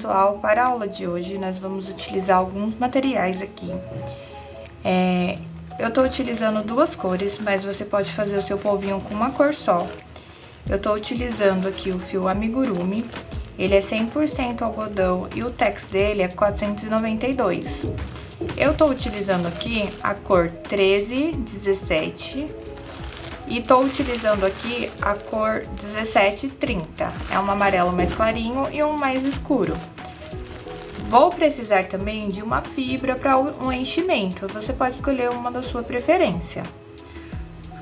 Pessoal, para a aula de hoje nós vamos utilizar alguns materiais aqui. Eu tô utilizando duas cores, mas você pode fazer o seu polvinho com uma cor só. Eu tô utilizando aqui o fio amigurumi, ele é 100% algodão e o tex dele é 492. Eu tô utilizando aqui a cor 1317 e tô utilizando aqui a cor 1730. É um amarelo mais clarinho e um mais escuro. Vou precisar também de uma fibra para um enchimento. Você pode escolher uma da sua preferência.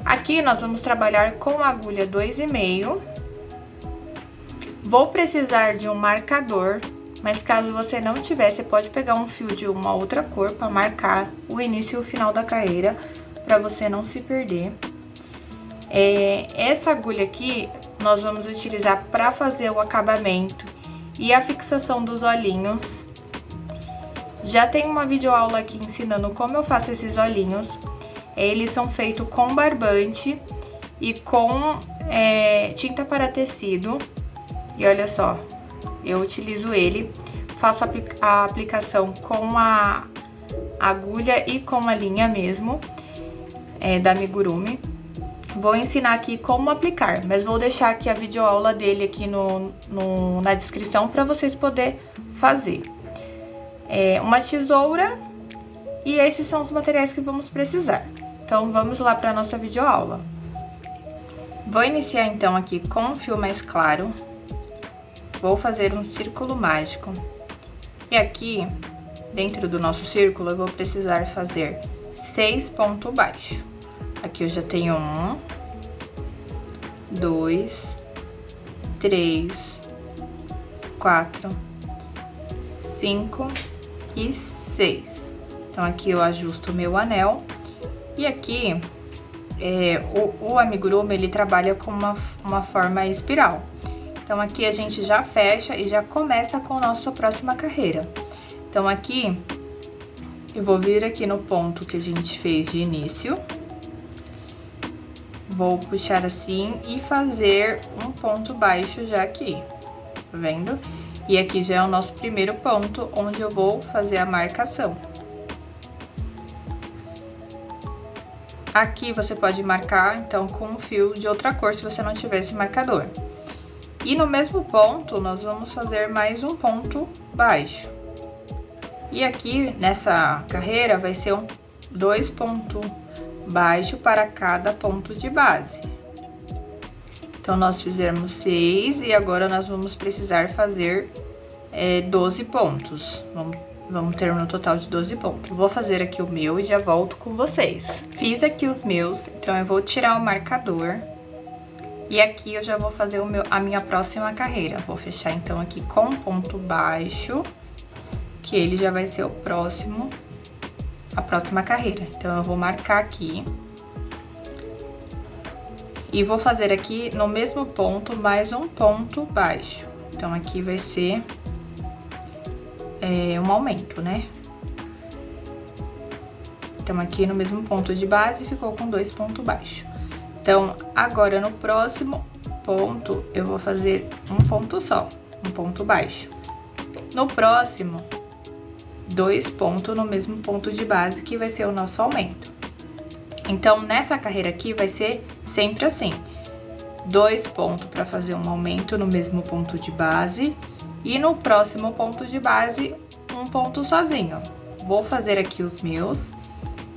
Aqui nós vamos trabalhar com a agulha 2,5. Vou precisar de um marcador, mas caso você não tiver, você pode pegar um fio de uma outra cor para marcar o início e o final da carreira, para você não se perder. Essa agulha aqui nós vamos utilizar para fazer o acabamento e a fixação dos olhinhos. Já tem uma videoaula aqui ensinando como eu faço esses olhinhos. Eles são feitos com barbante e com tinta para tecido. E olha só, eu utilizo ele, faço a aplicação com a agulha e com a linha mesmo, da Amigurumi. Vou ensinar aqui como aplicar, mas vou deixar aqui a videoaula dele aqui na descrição para vocês poderem fazer. Uma tesoura e esses são os materiais que vamos precisar. Então, vamos lá para a nossa videoaula. Vou iniciar então aqui com o fio mais claro. Vou fazer um círculo mágico. E aqui, dentro do nosso círculo, eu vou precisar fazer 6 pontos baixos. Aqui eu já tenho 1, 2, 3, 4, 5 e 6. Então, aqui eu ajusto o meu anel. E aqui, o amigurumi, ele trabalha com uma forma espiral. Então, aqui a gente já fecha e já começa com a nossa próxima carreira. Então, aqui, eu vou vir aqui no ponto que a gente fez de início. Vou puxar assim e fazer um ponto baixo já aqui, tá vendo? E aqui já é o nosso primeiro ponto, onde eu vou fazer a marcação. Aqui você pode marcar, então, com um fio de outra cor, se você não tiver esse marcador. E no mesmo ponto, nós vamos fazer mais um ponto baixo. E aqui, nessa carreira, vai ser 2 pontos baixos para cada ponto de base. Então, nós fizemos 6 e agora nós vamos precisar fazer 12 pontos. Vamos ter no total de 12 pontos. Vou fazer aqui o meu e já volto com vocês. Fiz aqui os meus, então eu vou tirar o marcador. E aqui eu já vou fazer a minha próxima carreira. Vou fechar então aqui com um ponto baixo, que ele já vai ser a próxima carreira. Então, eu vou marcar aqui. E vou fazer aqui no mesmo ponto mais um ponto baixo. Então, aqui vai ser um aumento, né? Então, aqui no mesmo ponto de base, ficou com 2 pontos baixos. Então, agora no próximo ponto, eu vou fazer um ponto só, um ponto baixo. No próximo, 2 pontos no mesmo ponto de base, que vai ser o nosso aumento. Então, nessa carreira aqui, vai ser sempre assim. 2 pontos para fazer um aumento no mesmo ponto de base. E no próximo ponto de base, um ponto sozinho. Vou fazer aqui os meus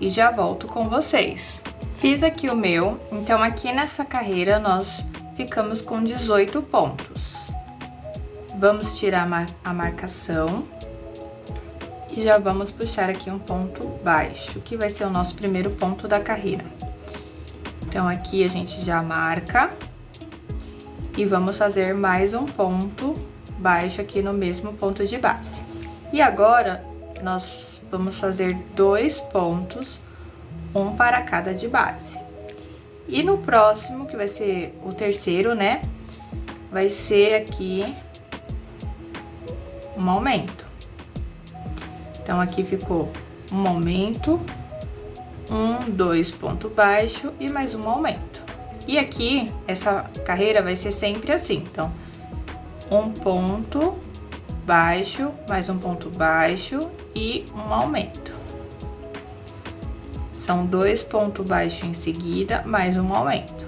e já volto com vocês. Fiz aqui o meu, então aqui nessa carreira nós ficamos com 18 pontos. Vamos tirar a marcação e já vamos puxar aqui um ponto baixo, que vai ser o nosso primeiro ponto da carreira. Então, aqui a gente já marca e vamos fazer mais um ponto baixo aqui no mesmo ponto de base. E agora, nós vamos fazer 2 pontos, um para cada de base. E no próximo, que vai ser o terceiro, né? Vai ser aqui um aumento. Então, aqui ficou um aumento, 2 ponto baixo e mais um aumento. E aqui, essa carreira vai ser sempre assim. Então, um ponto baixo, mais um ponto baixo e um aumento. São 2 pontos baixos em seguida, mais um aumento.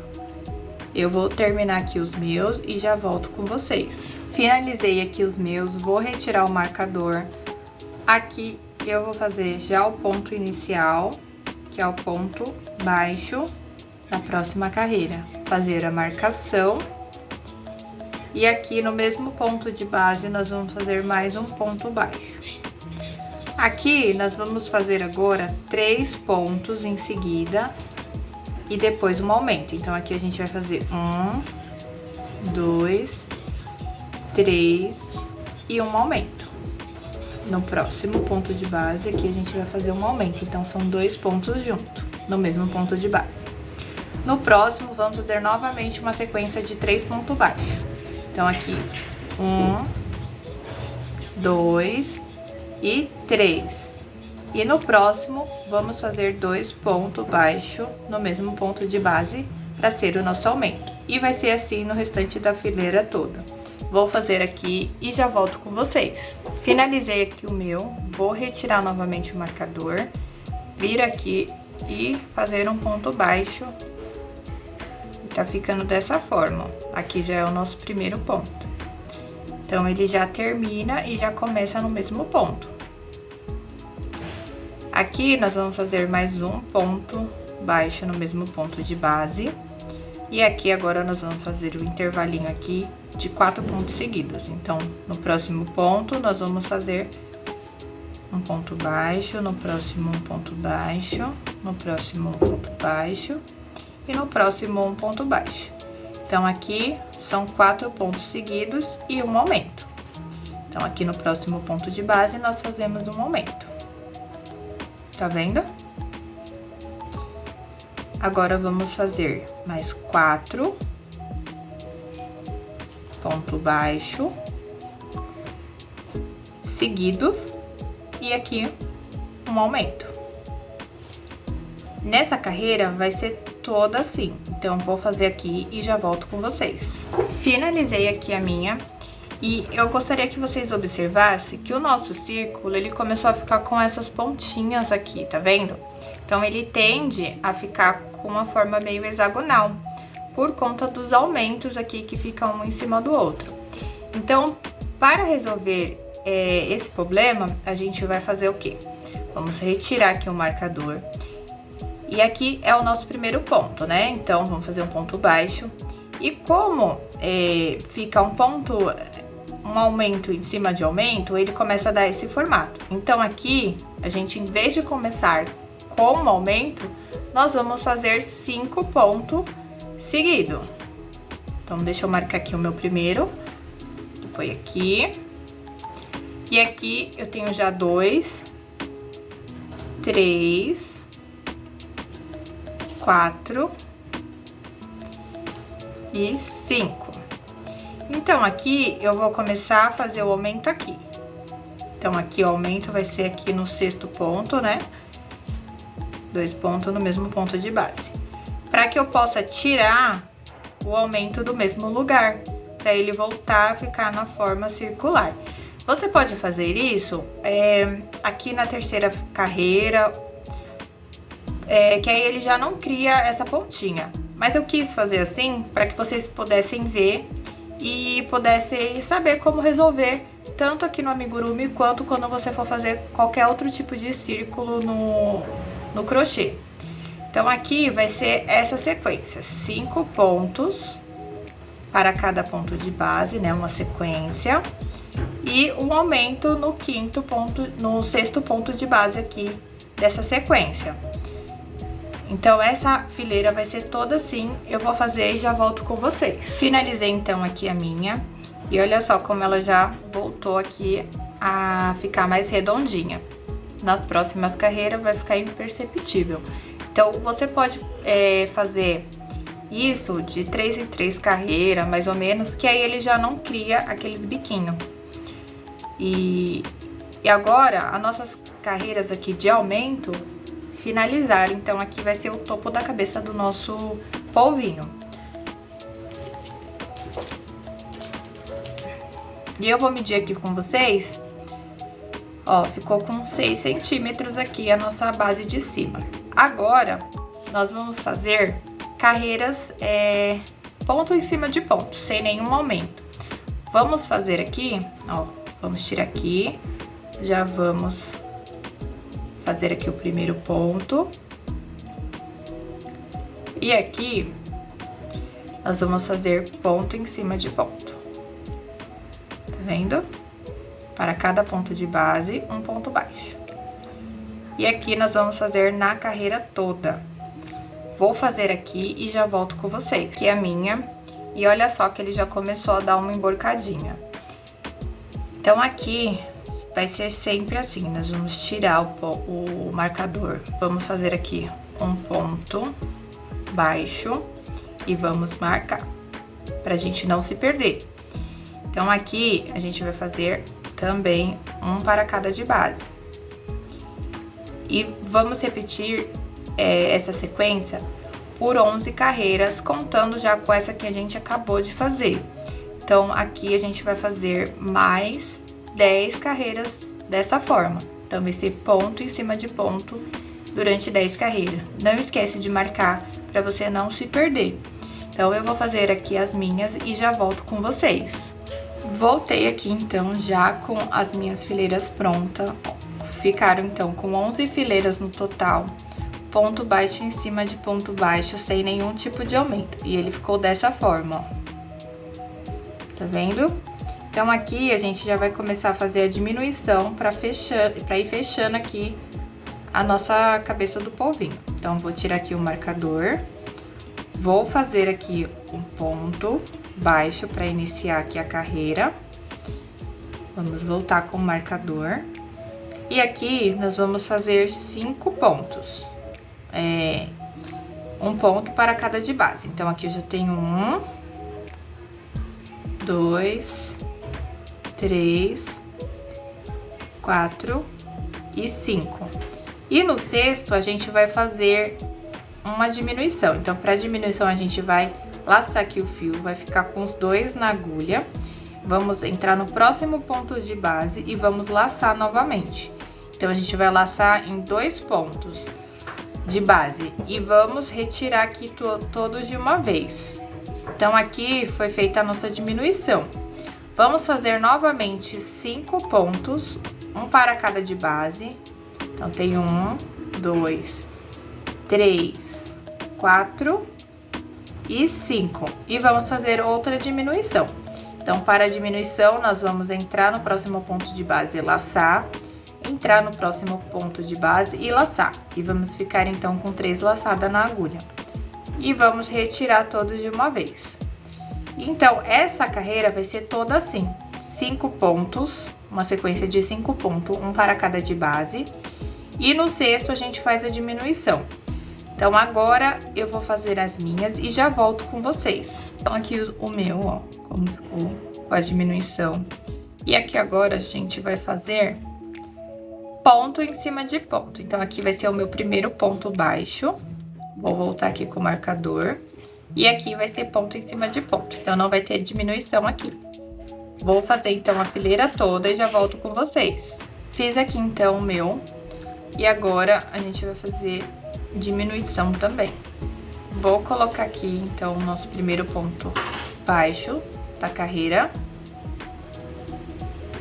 Eu vou terminar aqui os meus e já volto com vocês. Finalizei aqui os meus, vou retirar o marcador. Aqui eu vou fazer já o ponto inicial, que é o ponto baixo na próxima carreira. Fazer a marcação. E aqui no mesmo ponto de base, nós vamos fazer mais um ponto baixo. Aqui, nós vamos fazer agora 3 pontos em seguida e depois um aumento. Então, aqui a gente vai fazer 1, 2, 3 e um aumento. No próximo ponto de base, aqui a gente vai fazer um aumento. Então, são 2 pontos juntos, no mesmo ponto de base. No próximo, vamos fazer novamente uma sequência de 3 pontos baixos. Então, aqui, 1, 2 e 3. E no próximo, vamos fazer 2 pontos baixos no mesmo ponto de base para ser o nosso aumento. E vai ser assim no restante da fileira toda. Vou fazer aqui e já volto com vocês. Finalizei aqui o meu, vou retirar novamente o marcador, vir aqui e fazer um ponto baixo. Tá ficando dessa forma, ó. Aqui já é o nosso primeiro ponto. Então, ele já termina e já começa no mesmo ponto. Aqui, nós vamos fazer mais um ponto baixo no mesmo ponto de base. E aqui, agora, nós vamos fazer o intervalinho aqui de 4 pontos seguidos. Então, no próximo ponto, nós vamos fazer um ponto baixo, no próximo um ponto baixo, no próximo um ponto baixo e no próximo um ponto baixo. Então, aqui são 4 pontos seguidos e um aumento. Então, aqui no próximo ponto de base, nós fazemos um aumento. Tá vendo? Agora, vamos fazer mais 4 ponto baixo seguidos e aqui um aumento. Nessa carreira vai ser toda assim, então vou fazer aqui e já volto com vocês. Finalizei aqui a minha e eu gostaria que vocês observassem que o nosso círculo, ele começou a ficar com essas pontinhas aqui, tá vendo? Então, ele tende a ficar com uma forma meio hexagonal, por conta dos aumentos aqui que ficam um em cima do outro. Então, para resolver esse problema, a gente vai fazer o quê? Vamos retirar aqui o marcador. E aqui é o nosso primeiro ponto, né? Então, vamos fazer um ponto baixo. E como fica um aumento em cima de aumento, ele começa a dar esse formato. Então, aqui, a gente, em vez de começar com um aumento, nós vamos fazer 5 pontos seguidos. Então, deixa eu marcar aqui o meu primeiro. Foi aqui. E aqui eu tenho já 2, 3, 4 e 5. Então, aqui eu vou começar a fazer o aumento aqui. Então, aqui o aumento vai ser aqui no 6º ponto, né? 2 pontos no mesmo ponto de base. Para que eu possa tirar o aumento do mesmo lugar, para ele voltar a ficar na forma circular. Você pode fazer isso aqui na 3ª carreira, que aí ele já não cria essa pontinha. Mas eu quis fazer assim para que vocês pudessem ver e pudessem saber como resolver, tanto aqui no amigurumi quanto quando você for fazer qualquer outro tipo de círculo no crochê. Então, aqui vai ser essa sequência, 5 pontos para cada ponto de base, né? Uma sequência. E um aumento no 5º ponto, no 6º ponto de base aqui dessa sequência. Então, essa fileira vai ser toda assim, eu vou fazer e já volto com vocês. Finalizei, então, aqui a minha. E olha só como ela já voltou aqui a ficar mais redondinha. Nas próximas carreiras vai ficar imperceptível. Então, você pode fazer isso de 3 em 3 carreiras, mais ou menos, que aí ele já não cria aqueles biquinhos. E agora, as nossas carreiras aqui de aumento finalizaram. Então, aqui vai ser o topo da cabeça do nosso polvinho. E eu vou medir aqui com vocês, ó, ficou com 6 centímetros aqui a nossa base de cima. Agora, nós vamos fazer carreiras, ponto em cima de ponto, sem nenhum aumento. Vamos fazer aqui, ó, vamos tirar aqui, já vamos fazer aqui o primeiro ponto. E aqui, nós vamos fazer ponto em cima de ponto. Tá vendo? Para cada ponto de base, um ponto baixo. E aqui nós vamos fazer na carreira toda. Vou fazer aqui e já volto com vocês. Aqui é a minha. E olha só que ele já começou a dar uma emborcadinha. Então, aqui vai ser sempre assim. Nós vamos tirar o marcador. Vamos fazer aqui um ponto baixo e vamos marcar, pra gente não se perder. Então, aqui a gente vai fazer também um para cada de base. E vamos repetir essa sequência por 11 carreiras, contando já com essa que a gente acabou de fazer. Então, aqui a gente vai fazer mais 10 carreiras dessa forma. Então, vai ser ponto em cima de ponto durante 10 carreiras. Não esquece de marcar para você não se perder. Então, eu vou fazer aqui as minhas e já volto com vocês. Voltei aqui, então, já com as minhas fileiras prontas. Ficaram, então, com 11 fileiras no total. Ponto baixo em cima de ponto baixo, sem nenhum tipo de aumento. E ele ficou dessa forma, ó. Tá vendo? Então, aqui a gente já vai começar a fazer a diminuição para ir fechando aqui a nossa cabeça do polvinho. Então, vou tirar aqui o marcador. Vou fazer aqui um ponto baixo para iniciar aqui a carreira. Vamos voltar com o marcador. E aqui nós vamos fazer 5 pontos. Um ponto para cada de base. Então, aqui eu já tenho 1, 2, 3, 4 e 5. E no sexto, a gente vai fazer uma diminuição. Então, para diminuição, a gente vai laçar aqui o fio, vai ficar com os 2 na agulha. Vamos entrar no próximo ponto de base e vamos laçar novamente. Então, a gente vai laçar em 2 pontos de base e vamos retirar aqui todos de uma vez. Então, aqui foi feita a nossa diminuição. Vamos fazer novamente 5 pontos, um para cada de base. Então, tem 1, 2, 3, 4 e 5. E vamos fazer outra diminuição. Então, para a diminuição, nós vamos entrar no próximo ponto de base e laçar. Entrar no próximo ponto de base e laçar. E vamos ficar, então, com 3 laçadas na agulha. E vamos retirar todos de uma vez. Então, essa carreira vai ser toda assim. 5 pontos, uma sequência de 5 pontos, um para cada de base. E no sexto, a gente faz a diminuição. Então, agora, eu vou fazer as minhas e já volto com vocês. Então, aqui o meu, ó, como ficou com a diminuição. E aqui agora, a gente vai fazer ponto em cima de ponto. Então, aqui vai ser o meu primeiro ponto baixo. Vou voltar aqui com o marcador. E aqui vai ser ponto em cima de ponto. Então, não vai ter diminuição aqui. Vou fazer, então, a fileira toda e já volto com vocês. Fiz aqui, então, o meu. E agora, a gente vai fazer diminuição também. Vou colocar aqui, então, o nosso primeiro ponto baixo da carreira.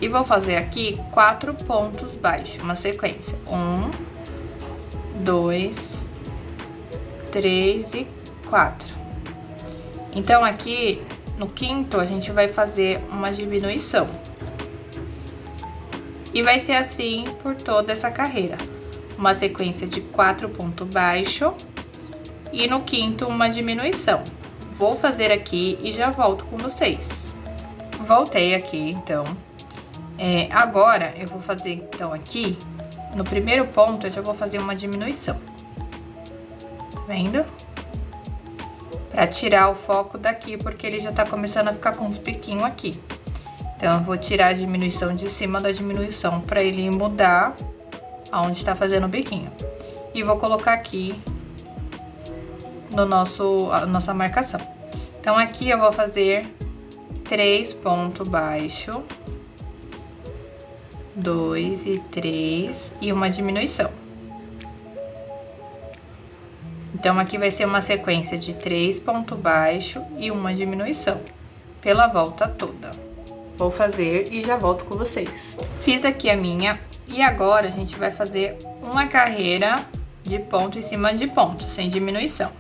E vou fazer aqui 4 pontos baixos, uma sequência. 1, 2, 3 e 4. Então, aqui, no quinto, a gente vai fazer uma diminuição. E vai ser assim por toda essa carreira. Uma sequência de 4 pontos baixos. E no quinto, uma diminuição. Vou fazer aqui e já volto com vocês. Voltei aqui, então. Agora, eu vou fazer, então, aqui, no primeiro ponto, eu já vou fazer uma diminuição. Tá vendo? Pra tirar o foco daqui, porque ele já tá começando a ficar com uns piquinhos aqui. Então, eu vou tirar a diminuição de cima da diminuição pra ele mudar aonde tá fazendo o biquinho. E vou colocar aqui no nossa marcação. Então, aqui eu vou fazer 3 pontos baixos. 2 e 3 e uma diminuição. Então, aqui vai ser uma sequência de 3 pontos baixos e uma diminuição, pela volta toda. Vou fazer e já volto com vocês. Fiz aqui a minha, e agora a gente vai fazer uma carreira de ponto em cima de ponto, sem diminuição.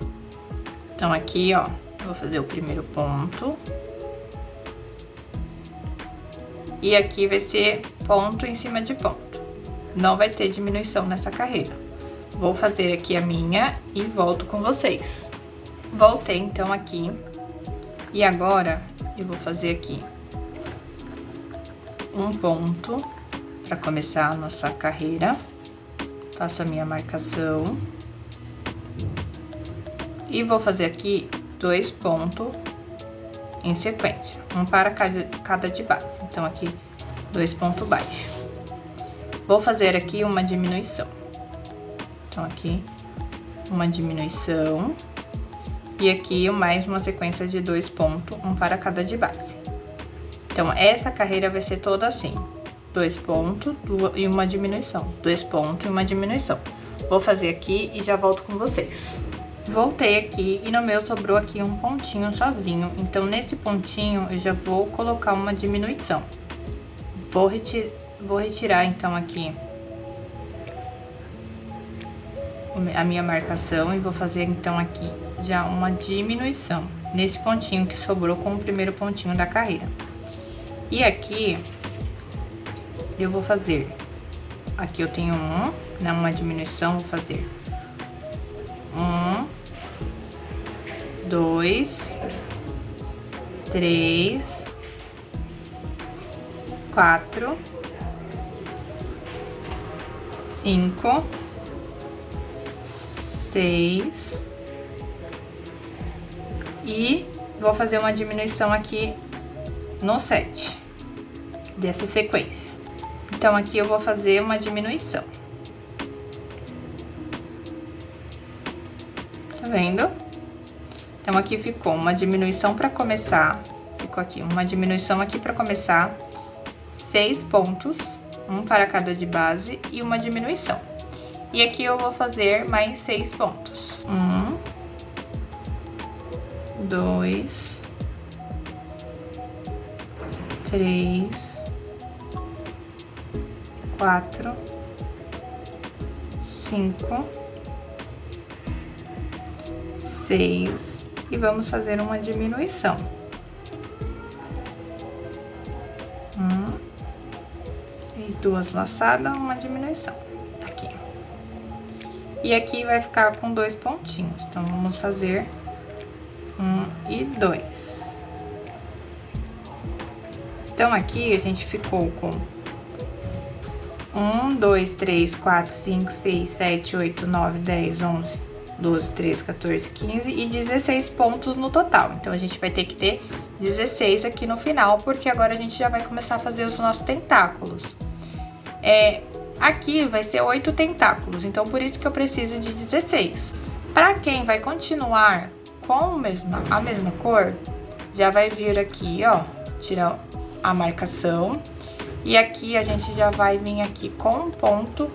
Então, aqui, ó, eu vou fazer o primeiro ponto. E aqui vai ser ponto em cima de ponto. Não vai ter diminuição nessa carreira. Vou fazer aqui a minha e volto com vocês. Voltei, então, aqui. E agora, eu vou fazer aqui um ponto para começar a nossa carreira. Faço a minha marcação. E vou fazer aqui 2 pontos em sequência, um para cada de base. Então, aqui, 2 pontos baixos. Vou fazer aqui uma diminuição. Então, aqui, uma diminuição. E aqui, mais uma sequência de 2 pontos, um para cada de base. Então, essa carreira vai ser toda assim. 2 pontos e uma diminuição. 2 pontos e uma diminuição. Vou fazer aqui e já volto com vocês. Voltei aqui e no meu sobrou aqui um pontinho sozinho. Então, nesse pontinho, eu já vou colocar uma diminuição. Vou retirar, então, aqui a minha marcação e vou fazer, então, aqui já uma diminuição nesse pontinho que sobrou com o primeiro pontinho da carreira. E aqui, eu vou fazer, aqui eu tenho uma diminuição, vou fazer 1, 2, 3, 4, 5, 6 e vou fazer uma diminuição aqui no 7 dessa sequência. Então, aqui eu vou fazer uma diminuição. Tá vendo? Então, aqui ficou uma diminuição para começar. Ficou aqui uma diminuição aqui para começar. 6 pontos, um para cada de base e uma diminuição. E aqui eu vou fazer mais 6 pontos. 1, 2, 3, 4, 5, 6 e vamos fazer uma diminuição. E 2 laçadas, uma diminuição. Aqui. E aqui vai ficar com 2 pontinhos. Então, vamos fazer 1 e 2. Então, aqui a gente ficou com 1, 2, 3, 4, 5, 6, 7, 8, 9, 10, 11, 12, 13, 14, 15 e 16 pontos no total. Então, a gente vai ter que ter 16 aqui no final, porque agora a gente já vai começar a fazer os nossos tentáculos. Aqui vai ser 8 tentáculos, então por isso que eu preciso de 16. Para quem vai continuar com a mesma cor, já vai vir aqui, ó, tirar a marcação. E aqui a gente já vai vir aqui com um ponto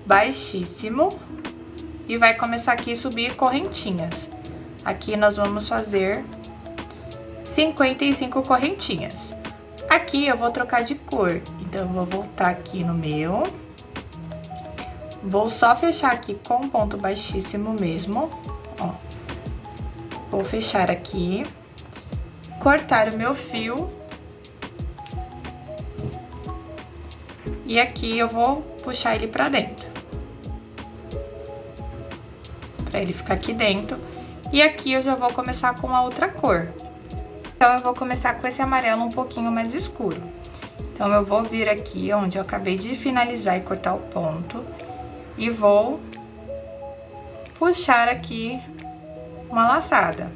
baixíssimo e vai começar aqui a subir correntinhas. Aqui nós vamos fazer 55 correntinhas. Aqui eu vou trocar de cor, então eu vou voltar aqui no meu. Vou só fechar aqui com um ponto baixíssimo mesmo, ó. Vou fechar aqui, cortar o meu fio. E aqui eu vou puxar ele pra dentro. Pra ele ficar aqui dentro. E aqui eu já vou começar com a outra cor. Então, eu vou começar com esse amarelo um pouquinho mais escuro. Então, eu vou vir aqui onde eu acabei de finalizar e cortar o ponto. E vou puxar aqui uma laçada.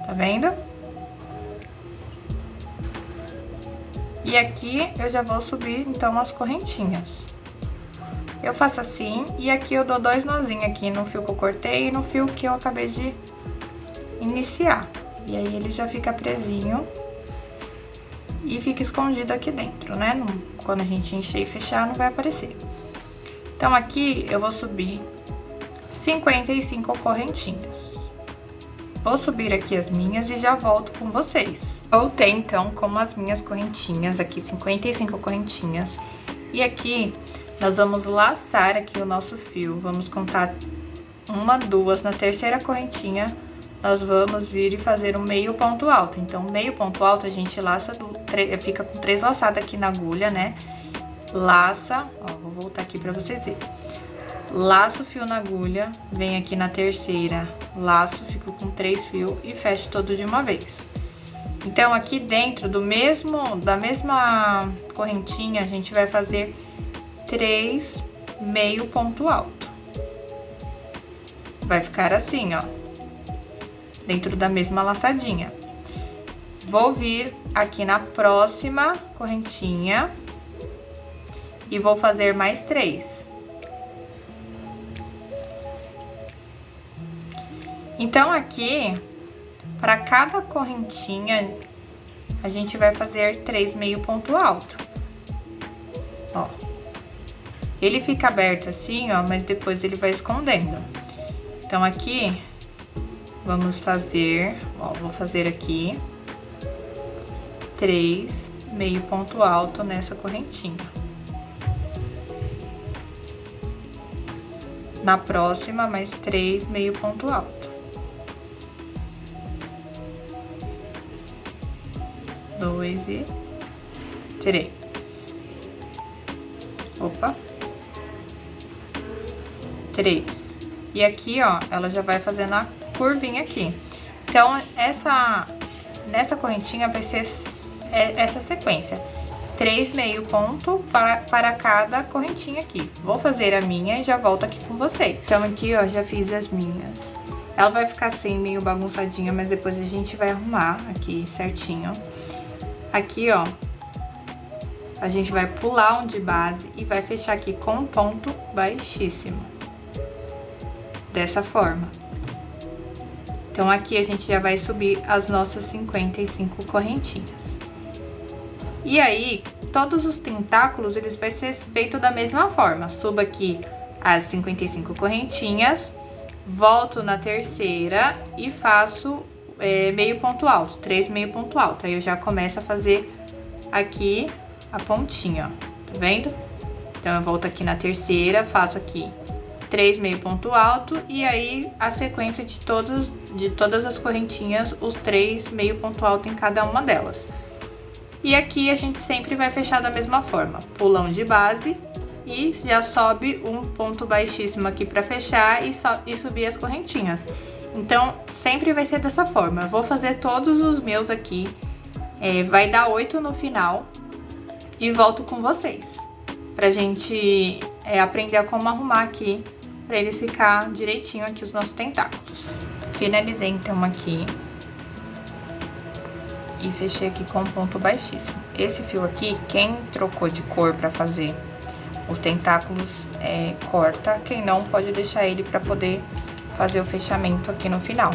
Tá vendo? E aqui eu já vou subir, então, as correntinhas. Eu faço assim, e aqui eu dou 2 nozinhos aqui no fio que eu cortei e no fio que eu acabei de iniciar. E aí, ele já fica presinho. e fica escondido aqui dentro, né? Quando a gente encher e fechar, não vai aparecer. Então, aqui eu vou subir 55 correntinhas. Vou subir aqui as minhas e já volto com vocês. Voltei, então, com as minhas correntinhas, aqui 55 correntinhas. E aqui, nós vamos laçar aqui o nosso fio. Vamos contar 1, 2, na terceira correntinha, nós vamos vir e fazer um meio ponto alto. Então, meio ponto alto, a gente laça, fica com 3 laçadas aqui na agulha, né? Laça, ó, vou voltar aqui pra vocês verem. Laço o fio na agulha, vem aqui na terceira, laço, fico com 3 fios e fecho todo de uma vez. Então, aqui dentro da mesma correntinha, a gente vai fazer 3 meio ponto alto. Vai ficar assim, ó, dentro da mesma laçadinha. Vou vir aqui na próxima correntinha e vou fazer mais 3. Então, aqui, para cada correntinha, a gente vai fazer 3 meio ponto alto. Ó. Ele fica aberto assim, ó, mas depois ele vai escondendo. Então, aqui, vamos fazer, ó, vou fazer aqui 3 meio ponto alto nessa correntinha. Na próxima, mais 3 meio ponto alto. 2 e 3. Opa. 3. E aqui, ó, ela já vai fazendo a curvinha aqui. Então, nessa correntinha vai ser essa sequência. 3 meio ponto para cada correntinha aqui. Vou fazer a minha e já volto aqui com vocês. Então, aqui, ó, já fiz as minhas. Ela vai ficar assim, meio bagunçadinha, mas depois a gente vai arrumar aqui certinho. Aqui, ó, a gente vai pular um de base e vai fechar aqui com um ponto baixíssimo. Dessa forma. Então, aqui a gente já vai subir as nossas 55 correntinhas. E aí, todos os tentáculos, eles vão ser feitos da mesma forma. Subo aqui as 55 correntinhas, volto na terceira e faço meio ponto alto, 3 meio ponto alto. Aí eu já começo a fazer aqui a pontinha, ó, tá vendo? Então, eu volto aqui na terceira, faço aqui 3 meio ponto alto e aí a sequência de todas as correntinhas, os 3 meio ponto alto em cada uma delas. E aqui a gente sempre vai fechar da mesma forma, pulão de base e já sobe um ponto baixíssimo aqui pra fechar e subir as correntinhas. Então, sempre vai ser dessa forma. Eu vou fazer todos os meus aqui, vai dar 8 no final e volto com vocês. Pra gente aprender a como arrumar aqui, pra eles ficar direitinho aqui os nossos tentáculos. Finalizei então aqui e fechei aqui com um ponto baixíssimo. Esse fio aqui, quem trocou de cor pra fazer os tentáculos, corta. Quem não, pode deixar ele pra poder fazer o fechamento aqui no final.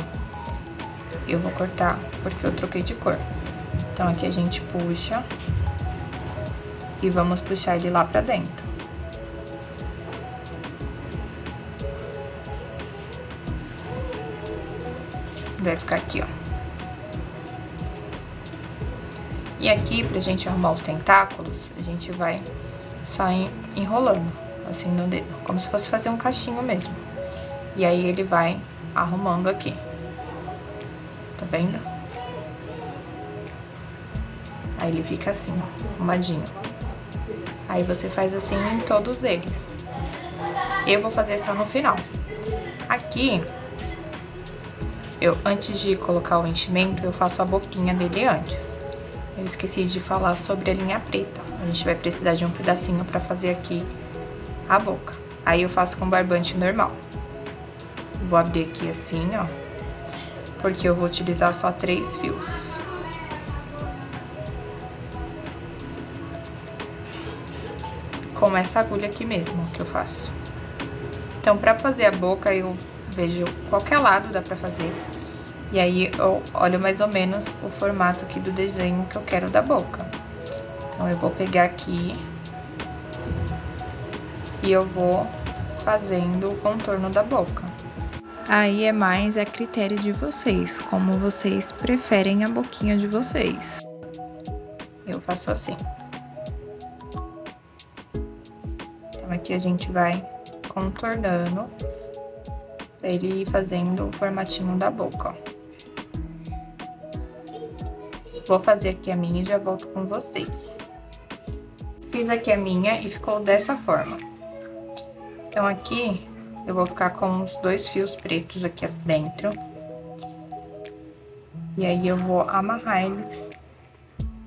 Eu vou cortar porque eu troquei de cor. Então, aqui a gente puxa e vamos puxar ele lá pra dentro. Vai ficar aqui, ó. E aqui, pra gente arrumar os tentáculos, a gente vai só enrolando, assim, no dedo, como se fosse fazer um cachinho mesmo. E aí, ele vai arrumando aqui. Tá vendo? Aí, ele fica assim, ó, arrumadinho. Aí, você faz assim em todos eles. Eu vou fazer só no final. Aqui, antes de colocar o enchimento, eu faço a boquinha dele antes. Eu esqueci de falar sobre a linha preta. A gente vai precisar de um pedacinho pra fazer aqui a boca. Aí, eu faço com barbante normal. Vou abrir aqui assim, ó, porque eu vou utilizar só 3 fios. Com essa agulha aqui mesmo que eu faço. Então, pra fazer a boca, eu vejo qualquer lado dá pra fazer. E aí, eu olho mais ou menos o formato aqui do desenho que eu quero da boca. Então, eu vou pegar aqui e eu vou fazendo o contorno da boca. Aí é mais a critério de vocês, como vocês preferem a boquinha de vocês. Eu faço assim. Então, aqui a gente vai contornando pra ele ir fazendo o formatinho da boca, ó. Vou fazer aqui a minha e já volto com vocês. Fiz aqui a minha e ficou dessa forma. Então, aqui eu vou ficar com os 2 fios pretos aqui dentro. E aí, eu vou amarrar eles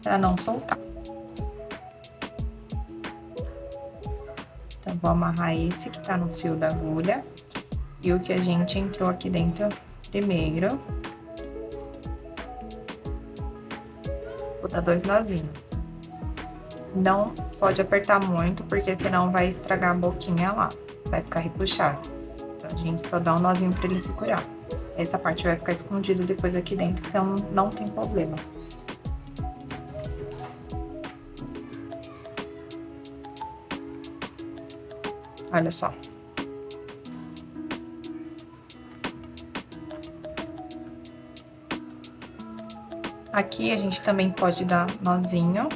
pra não soltar. Então, vou amarrar esse que tá no fio da agulha e o que a gente entrou aqui dentro primeiro. Vou dar 2 nozinhos. Não pode apertar muito, porque senão vai estragar a boquinha lá, vai ficar repuxado. Então, a gente só dá um nozinho pra ele segurar. Essa parte vai ficar escondida depois aqui dentro, então não tem problema. Olha só. Aqui a gente também pode dar nozinho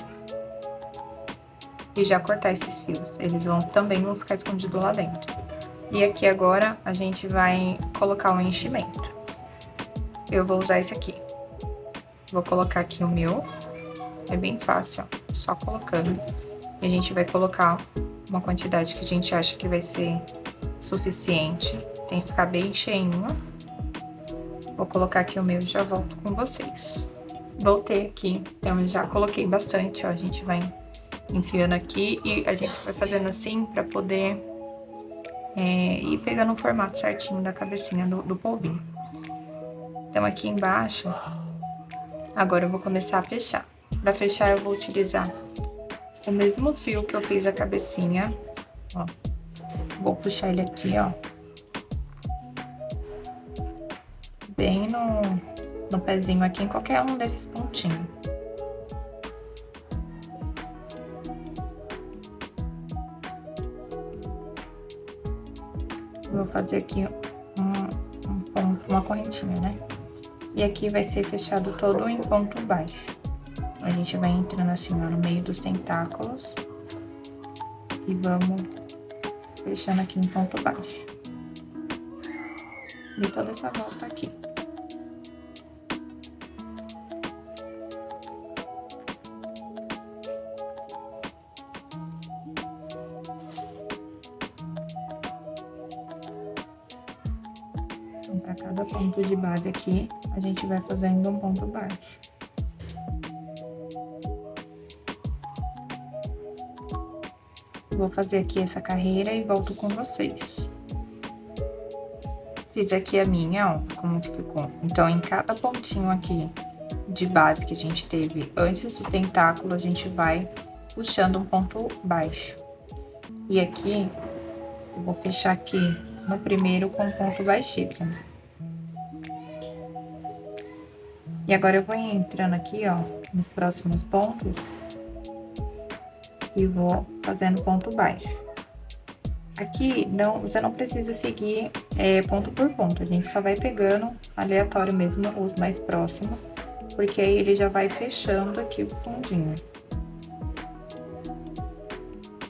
e já cortar esses fios. Eles também vão ficar escondidos lá dentro. E aqui agora a gente vai colocar o enchimento. Eu vou usar esse aqui. Vou colocar aqui o meu. É bem fácil, ó. Só colocando. E a gente vai colocar uma quantidade que a gente acha que vai ser suficiente. Tem que ficar bem cheinho. Vou colocar aqui o meu e já volto com vocês. Voltei aqui, então já coloquei bastante, ó. A gente vai enfiando aqui e a gente vai fazendo assim pra poder ir pegando o formato certinho da cabecinha do polvinho. Então, aqui embaixo, agora eu vou começar a fechar. Pra fechar, eu vou utilizar o mesmo fio que eu fiz a cabecinha, ó. Vou puxar ele aqui, ó. Bem no pezinho aqui, em qualquer um desses pontinhos. Vou fazer aqui uma correntinha, né? E aqui vai ser fechado todo em ponto baixo. A gente vai entrando assim, ó, no meio dos tentáculos. E vamos fechando aqui em ponto baixo. E toda essa volta aqui. Então, para cada ponto de base aqui, a gente vai fazendo um ponto baixo. Vou fazer aqui essa carreira e volto com vocês. Fiz aqui a minha, ó, como que ficou. Então, em cada pontinho aqui de base que a gente teve antes do tentáculo, a gente vai puxando um ponto baixo. E aqui, eu vou fechar aqui no primeiro com um ponto baixíssimo. E agora eu vou entrando aqui, ó, nos próximos pontos e vou fazendo ponto baixo. Aqui, você não precisa seguir ponto por ponto, a gente só vai pegando aleatório mesmo, os mais próximos, porque aí ele já vai fechando aqui o fundinho.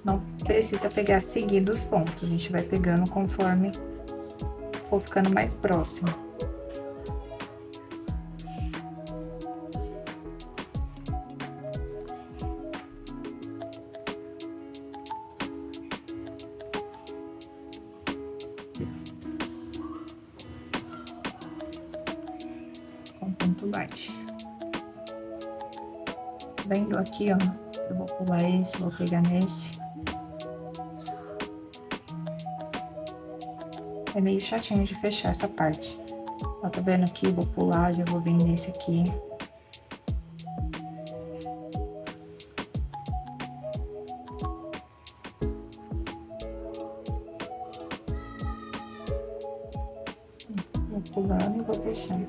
Não precisa pegar seguido os pontos, a gente vai pegando conforme for ficando mais próximo. Com ponto baixo. Vendo aqui, ó, eu vou pular esse, vou pegar nesse. É meio chatinho de fechar essa parte. Ó, tá vendo aqui? Vou pular, já vou vir nesse aqui. Vou pulando e vou fechando.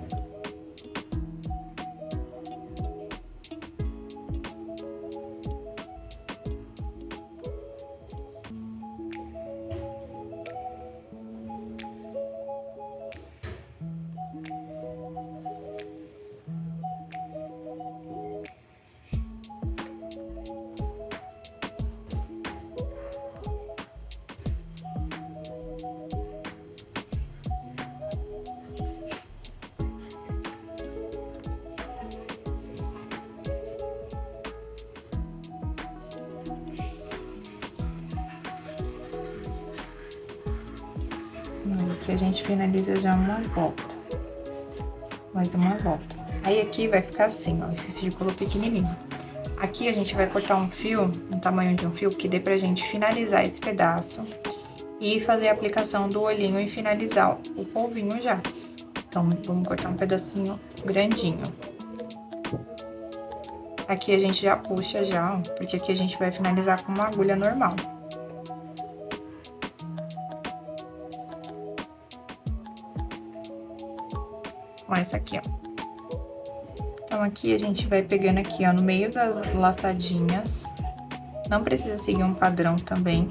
Aqui a gente finaliza já uma volta. Mais uma volta. Aí aqui vai ficar assim, ó, esse círculo pequenininho. Aqui a gente vai cortar um fio, no tamanho de um fio, que dê pra gente finalizar esse pedaço e fazer a aplicação do olhinho e finalizar o polvinho já. Então, vamos cortar um pedacinho grandinho. Aqui a gente já puxa já, ó, porque aqui a gente vai finalizar com uma agulha normal. Com essa aqui, ó. Então, aqui a gente vai pegando aqui, ó, no meio das laçadinhas. Não precisa seguir um padrão também.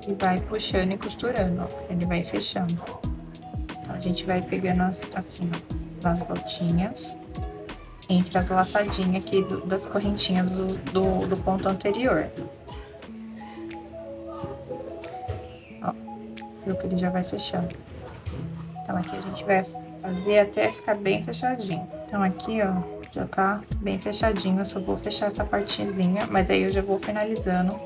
E vai puxando e costurando, ó. Ele vai fechando. Então, a gente vai pegando assim, ó, nas voltinhas. Entre as laçadinhas aqui das correntinhas do ponto anterior. Ó, viu que ele já vai fechando. Então, aqui a gente vai fazer até ficar bem fechadinho. Então, aqui, ó, já tá bem fechadinho. Eu só vou fechar essa partezinha, mas aí eu já vou finalizando.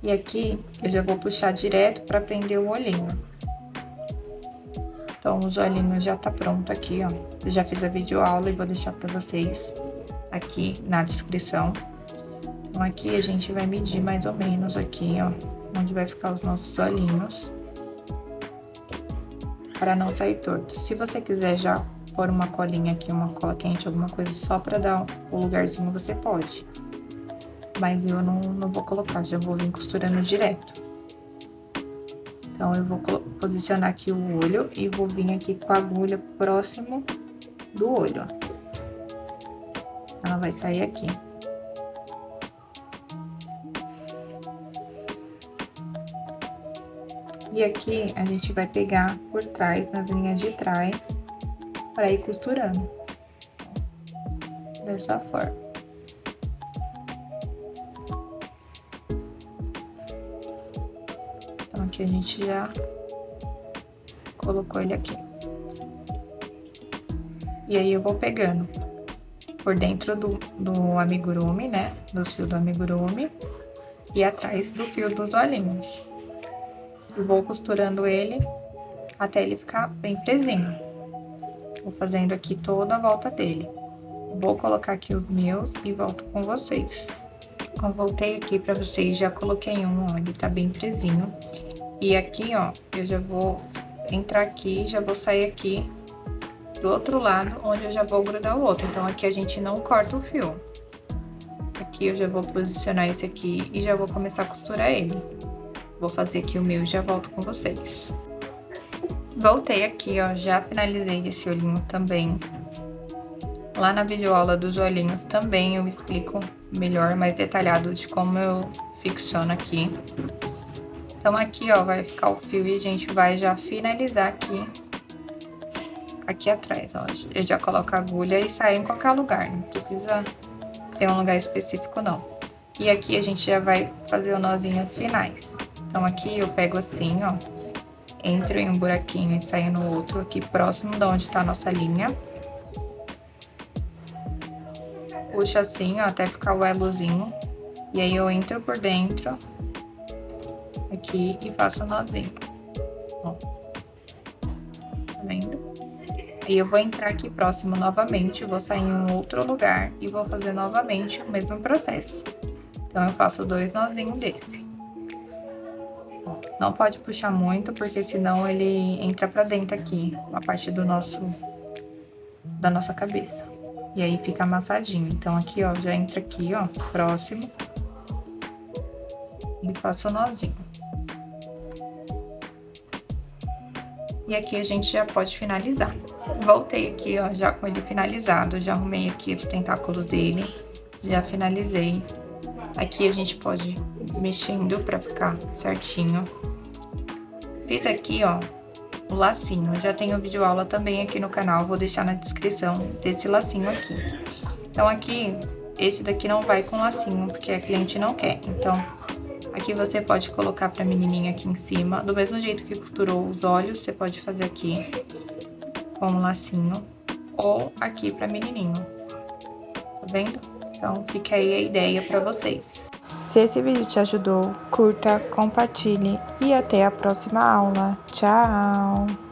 E aqui, eu já vou puxar direto pra prender o olhinho. Então, os olhinhos já tá pronto aqui, ó. Eu já fiz a videoaula e vou deixar pra vocês aqui na descrição. Então, aqui a gente vai medir mais ou menos aqui, ó, onde vai ficar os nossos olhinhos. Para não sair torto. Se você quiser já pôr uma colinha aqui, uma cola quente, alguma coisa só para dar o lugarzinho, você pode. Mas eu não vou colocar, já vou vir costurando direto. Então, eu vou posicionar aqui o olho e vou vir aqui com a agulha próximo do olho, ó. Ela vai sair aqui. E aqui, a gente vai pegar por trás, nas linhas de trás, para ir costurando. Dessa forma. Então, aqui a gente já colocou ele aqui. E aí, eu vou pegando por dentro do amigurumi, né? Do fio do amigurumi. E atrás do fio dos olhinhos. E vou costurando ele até ele ficar bem presinho. Vou fazendo aqui toda a volta dele. Vou colocar aqui os meus e volto com vocês. Eu voltei aqui pra vocês, já coloquei um, ó, ele tá bem presinho. E aqui, ó, eu já vou entrar aqui, já vou sair aqui do outro lado, onde eu já vou grudar o outro. Então, aqui a gente não corta o fio. Aqui eu já vou posicionar esse aqui e já vou começar a costurar ele. Vou fazer aqui o meu e já volto com vocês. Voltei aqui, ó, já finalizei esse olhinho também. Lá na videoaula dos olhinhos também eu explico melhor, mais detalhado de como eu ficciono aqui. Então, aqui, ó, vai ficar o fio e a gente vai já finalizar aqui atrás, ó. Eu já coloco a agulha e saio em qualquer lugar, não precisa ser um lugar específico, não. E aqui a gente já vai fazer os nozinhos finais. Então, aqui eu pego assim, ó, entro em um buraquinho e saio no outro, aqui próximo de onde tá a nossa linha. Puxo assim, ó, até ficar o elozinho. E aí, eu entro por dentro, aqui, e faço o nozinho. Ó. Tá vendo? E eu vou entrar aqui próximo novamente, vou sair em um outro lugar e vou fazer novamente o mesmo processo. Então, eu faço 2 nozinhos desse. Não pode puxar muito, porque senão ele entra pra dentro aqui, a parte da nossa cabeça. E aí fica amassadinho. Então, aqui, ó, já entra aqui, ó, próximo. E faço o nozinho. E aqui a gente já pode finalizar. Voltei aqui, ó, já com ele finalizado. Já arrumei aqui os tentáculos dele. Já finalizei. Aqui a gente pode ir mexendo pra ficar certinho. Fiz aqui, ó, o lacinho. Eu já tenho videoaula também aqui no canal, vou deixar na descrição desse lacinho aqui. Então, aqui, esse daqui não vai com lacinho, porque a cliente não quer. Então, aqui você pode colocar pra menininha aqui em cima. Do mesmo jeito que costurou os olhos, você pode fazer aqui com um lacinho. Ou aqui pra menininho. Tá vendo? Então, fica aí a ideia para vocês. Se esse vídeo te ajudou, curta, compartilhe e até a próxima aula. Tchau!